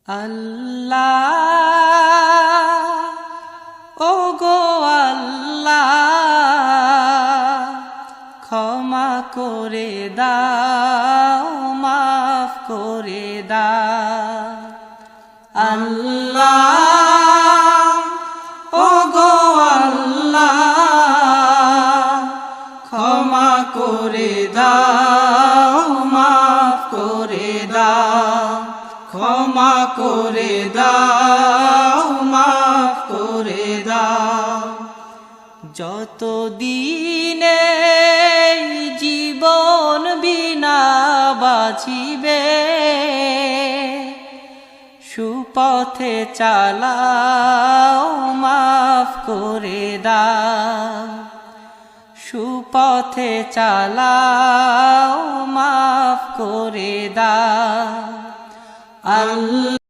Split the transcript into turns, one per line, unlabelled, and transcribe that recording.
আল্লাহ ও গো আল্লাহ ক্ষমা করে দাও মাফ করে দাও আল্লাহ ও গো আল্লাহ ক্ষমা করে দাও মাফ করে দাও ক্ষমা করে দাও মাফ করে দাও যতদিনে জীবন বিনা বাঁচিবে সুপথে চালাও মাফ করে দাও সুপথে চালাও মাফ করে দাও আল্লাহ।